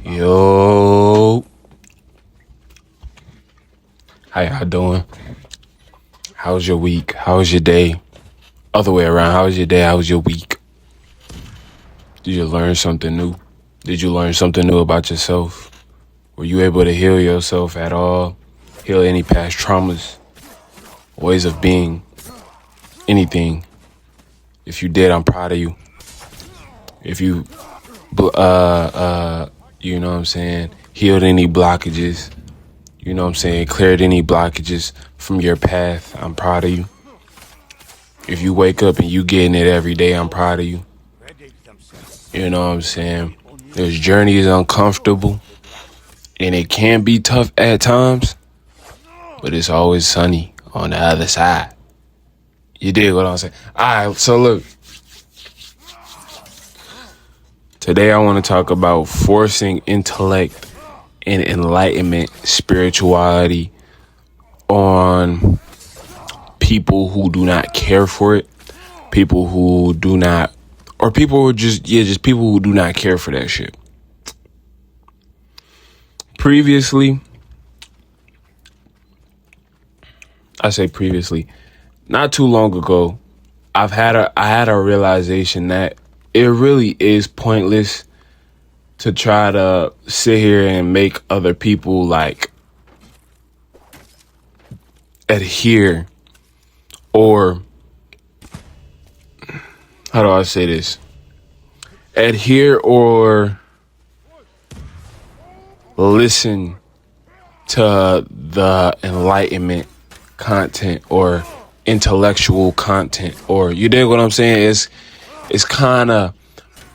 Yo, how y'all doing? How's your week? How's your day? Other way around, how was your day? How was your week? Did you learn something new? Did you learn something new about yourself? Were you able to heal yourself at all? Heal any past traumas, ways of being, anything? If you did, I'm proud of you. If you, you know what I'm saying, healed any blockages, you know what I'm saying, cleared any blockages from your path, I'm proud of you. If you wake up and you getting it every day, I'm proud of you. You know what I'm saying? This journey is uncomfortable and it can be tough at times, but it's always sunny on the other side. You dig what I'm saying? All right, so look. Today I want to talk about forcing intellect and enlightenment, spirituality on people who do not care for it, people who do not, or people who just people who do not care for that shit. Previously, not too long ago, I had a realization that it really is pointless to try to sit here and make other people like adhere, or how do I say this? Adhere or listen to the enlightenment content or intellectual content, or you dig what I'm saying? It's kind of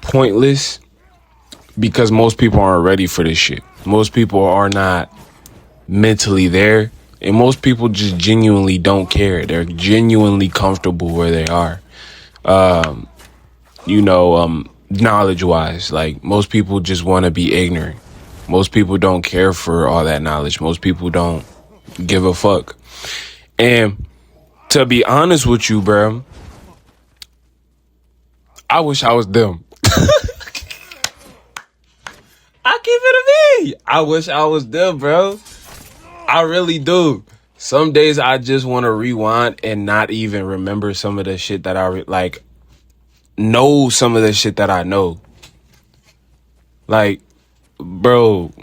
pointless because most people aren't ready for this shit. Most people are not mentally there, and most people just genuinely don't care. They're genuinely comfortable where they are. Knowledge wise, like most people just want to be ignorant. Most people don't care for all that knowledge. Most people don't give a fuck. And to be honest with you, bro, I wish I was them. I keep it a me. I wish I was them, bro. I really do. Some days I just want to rewind and not even remember some of the shit that I know some of the shit that I know. Like, bro,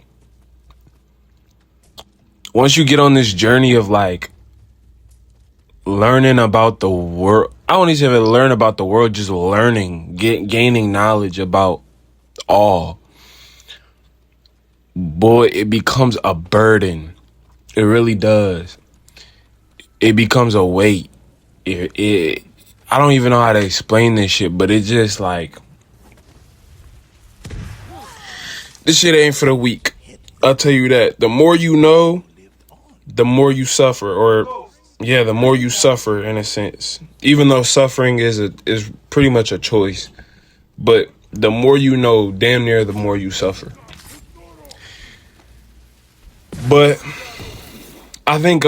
once you get on this journey of like learning about the world, I don't even learn about the world, just learning, gaining knowledge about all. Boy, it becomes a burden. It really does. It becomes a weight. I don't even know how to explain this shit, but it's just like, this shit ain't for the weak. I'll tell you that. The more you know, the more you suffer, the more you suffer in a sense. Even though suffering is pretty much a choice, but the more you know, damn near the more you suffer. But I think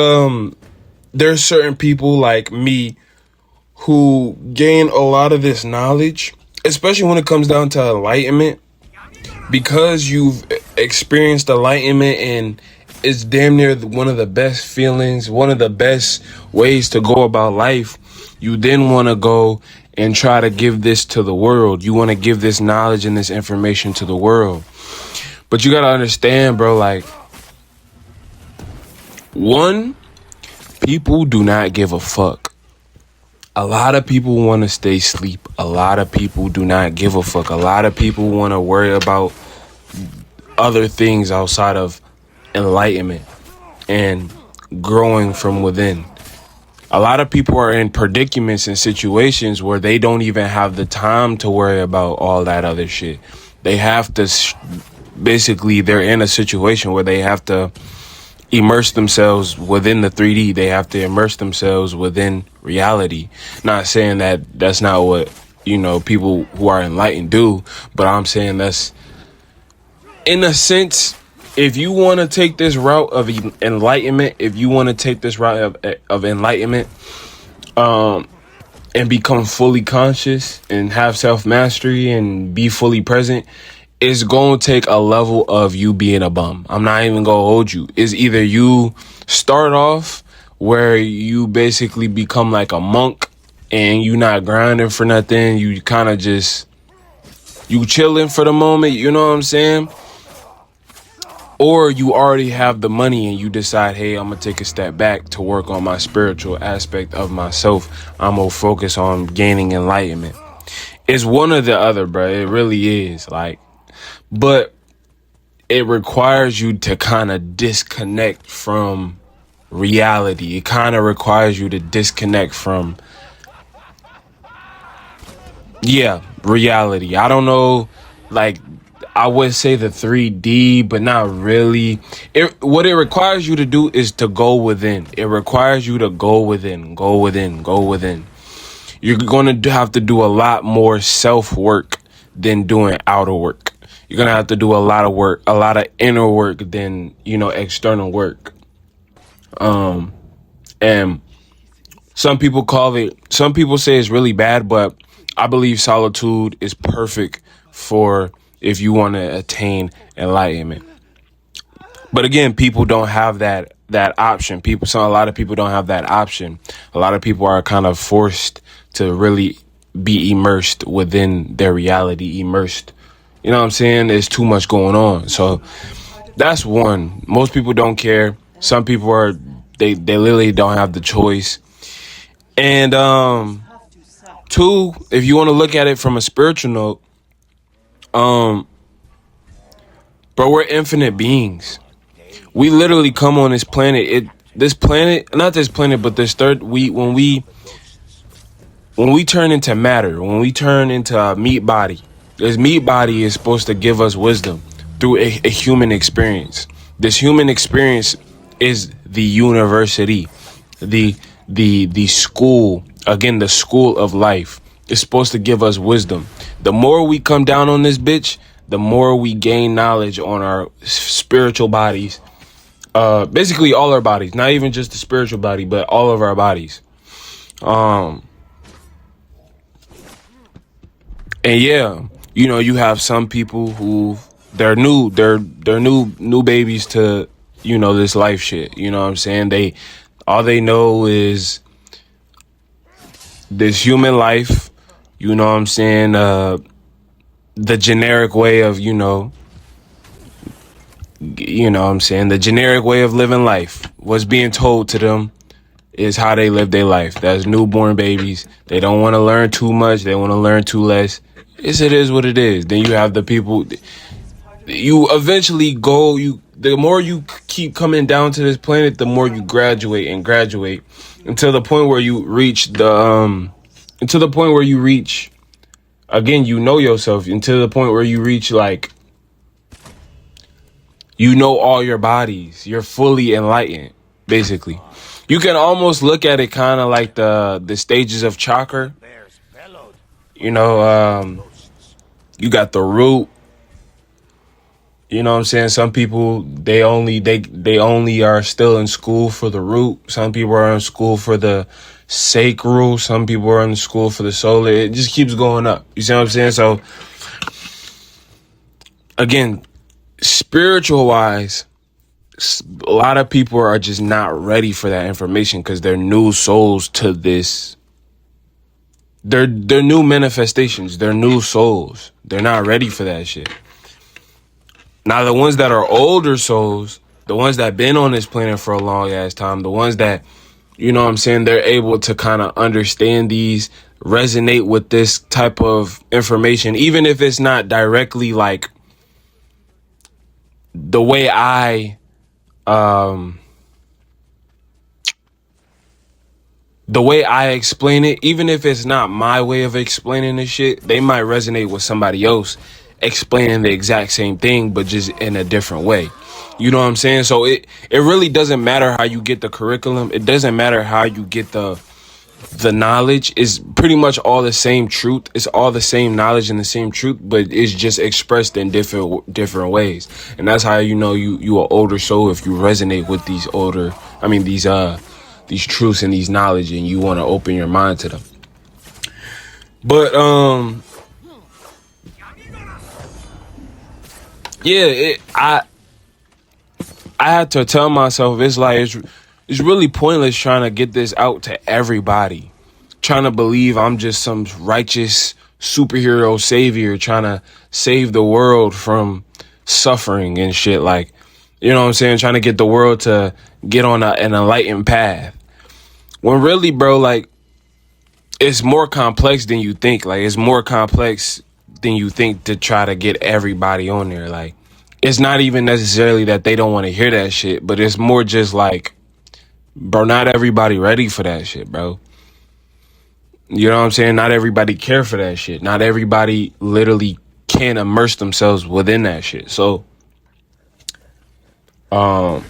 there's certain people like me who gain a lot of this knowledge, especially when it comes down to enlightenment, because you've experienced enlightenment and it's damn near one of the best feelings, one of the best ways to go about life. You then want to go and try to give this to the world. You want to give this knowledge and this information to the world. But you got to understand, bro, like, one, people do not give a fuck. A lot of people want to stay asleep. A lot of people do not give a fuck. A lot of people want to worry about other things outside of enlightenment and growing from within. A lot of people are in predicaments and situations where they don't even have the time to worry about all that other shit. They have to, basically, they're in a situation where they have to immerse themselves within the 3D. They have to immerse themselves within reality. Not saying that that's not what, people who are enlightened do, but I'm saying that's, in a sense, if you want to take this route of enlightenment, and become fully conscious and have self-mastery and be fully present, it's going to take a level of you being a bum. I'm not even going to hold you. It's either you start off where you basically become like a monk and you not grinding for nothing. You kind of just, you chilling for the moment. You know what I'm saying? Or you already have the money and you decide, hey, I'm going to take a step back to work on my spiritual aspect of myself. I'm going to focus on gaining enlightenment. It's one or the other, bro. It really is. Like, but it requires you to kind of disconnect from reality. It kind of requires you to disconnect from, reality. I don't know, like, I would say the 3D, but not really. What it requires you to do is to go within. It requires you to go within, go within, go within. You're going to have to do a lot more self-work than doing outer work. You're going to have to do a lot of work, a lot of inner work than, external work. And some people say it's really bad, but I believe solitude is perfect for if you want to attain enlightenment. But again, people don't have that option. A lot of people don't have that option. A lot of people are kind of forced to really be immersed within their reality, immersed. You know what I'm saying? There's too much going on. So that's one. Most people don't care. Some people they literally don't have the choice. And two, if you want to look at it from a spiritual note, bro, we're infinite beings. We literally come on this planet. Not this planet, but this third. When we turn into matter, when we turn into a meat body, this meat body is supposed to give us wisdom through a human experience. This human experience is the university, the school. Again, the school of life is supposed to give us wisdom. The more we come down on this bitch, the more we gain knowledge on our spiritual bodies. Basically all our bodies, not even just the spiritual body, but all of our bodies. And yeah, you have some people who they're new babies to, this life shit. You know what I'm saying? All they know is this human life, you know what I'm saying? The generic way of, the generic way of living life. What's being told to them is how they live their life. That's newborn babies. They don't want to learn too much. They want to learn too less. It is what it is. Then you have the people, you eventually the more you keep coming down to this planet, the more you graduate until the point where you reach again, yourself, until the point where you reach, like, all your bodies. You're fully enlightened, basically. You can almost look at it kind of like the stages of chakra. You got the root. You know what I'm saying? Some people, they only are still in school for the root. Some people are in school for the sacral. Some people are in school for the solar. It just keeps going up. You see what I'm saying? So again, spiritual wise, a lot of people are just not ready for that information because they're new souls to this. They're new manifestations. They're new souls. They're not ready for that shit. Now, the ones that are older souls, the ones that been on this planet for a long ass time, the ones that, you know what I'm saying, they're able to kind of understand these, resonate with this type of information, even if it's not directly like the way I explain it, even if it's not my way of explaining this shit, they might resonate with somebody else explaining the exact same thing, but just in a different way. You know what I'm saying? So it really doesn't matter how you get the curriculum. It doesn't matter how you get the knowledge. It's pretty much all the same truth. It's all the same knowledge and the same truth, but it's just expressed in different ways. And that's how you an older soul if you resonate with these truths and these knowledge, and you want to open your mind to them. But yeah, I had to tell myself it's like it's really pointless trying to get this out to everybody. Trying to believe I'm just some righteous superhero savior trying to save the world from suffering and shit. Like, you know what I'm saying? Trying to get the world to get on an enlightened path. When really, bro, like, it's more complex than you think. Like, it's more complex than you think to try to get everybody on there. Like, it's not even necessarily that they don't want to hear that shit, but it's more just like, bro, not everybody ready for that shit, bro. You know what I'm saying? Not everybody care for that shit. Not everybody literally can immerse themselves within that shit. So, I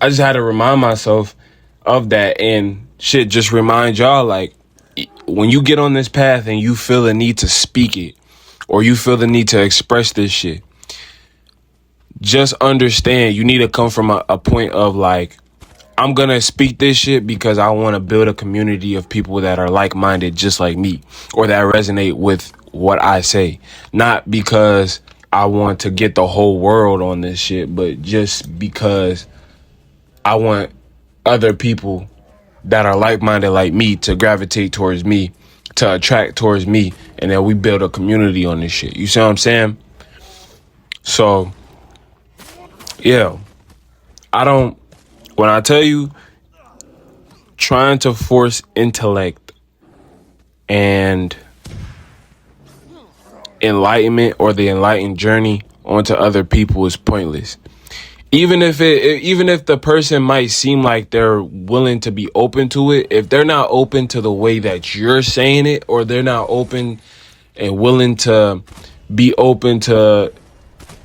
just had to remind myself of that and shit. Just remind y'all, like, when you get on this path and you feel the need to speak it or you feel the need to express this shit, just understand you need to come from a point of like, I'm going to speak this shit because I want to build a community of people that are like-minded just like me or that resonate with what I say. Not because I want to get the whole world on this shit, but just because I want other people that are like-minded like me to gravitate towards me, to attract towards me, and then we build a community on this shit. You see what I'm saying? So, yeah, when I tell you trying to force intellect and enlightenment or the enlightened journey onto other people is pointless. Even if the person might seem like they're willing to be open to it, if they're not open to the way that you're saying it, or they're not open and willing to be open to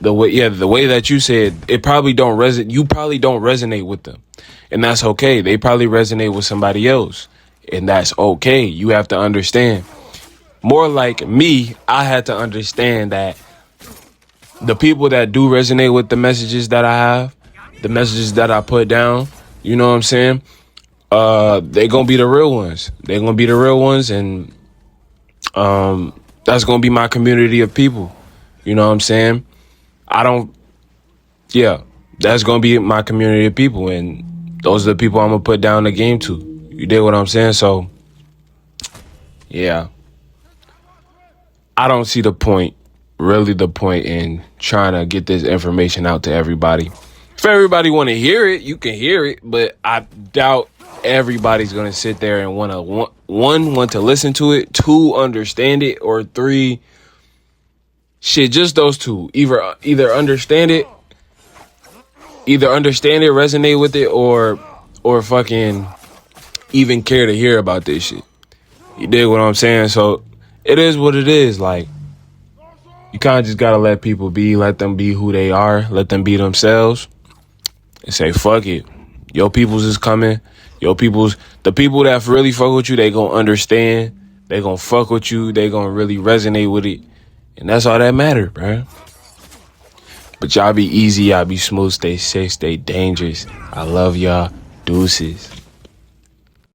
the way that you said, it probably don't resonate. You probably don't resonate with them, and that's okay. They probably resonate with somebody else, and that's okay. You have to understand. More like me, I had to understand that the people that do resonate with the messages that I have, the messages that I put down, you know what I'm saying? They're gonna be the real ones. They're gonna be the real ones, and that's gonna be my community of people. You know what I'm saying? That's gonna be my community of people, and those are the people I'm gonna put down the game to. You dig what I'm saying? So, yeah, I don't see really the point in trying to get this information out to everybody. If everybody want to hear it, you can hear it, but I doubt everybody's gonna sit there and want to listen to it, two, understand it, or three, shit, just those two. Either understand it, resonate with it, or fucking even care to hear about this shit. You dig what I'm saying? So it is what it is. Like, you kind of just gotta let people be, let them be who they are, let them be themselves, and say fuck it. Your peoples is coming. The people that really fuck with you, they gonna understand. They gonna fuck with you. They gonna really resonate with it, and that's all that matter, bro. But y'all be easy, y'all be smooth, stay safe, stay dangerous. I love y'all. Deuces.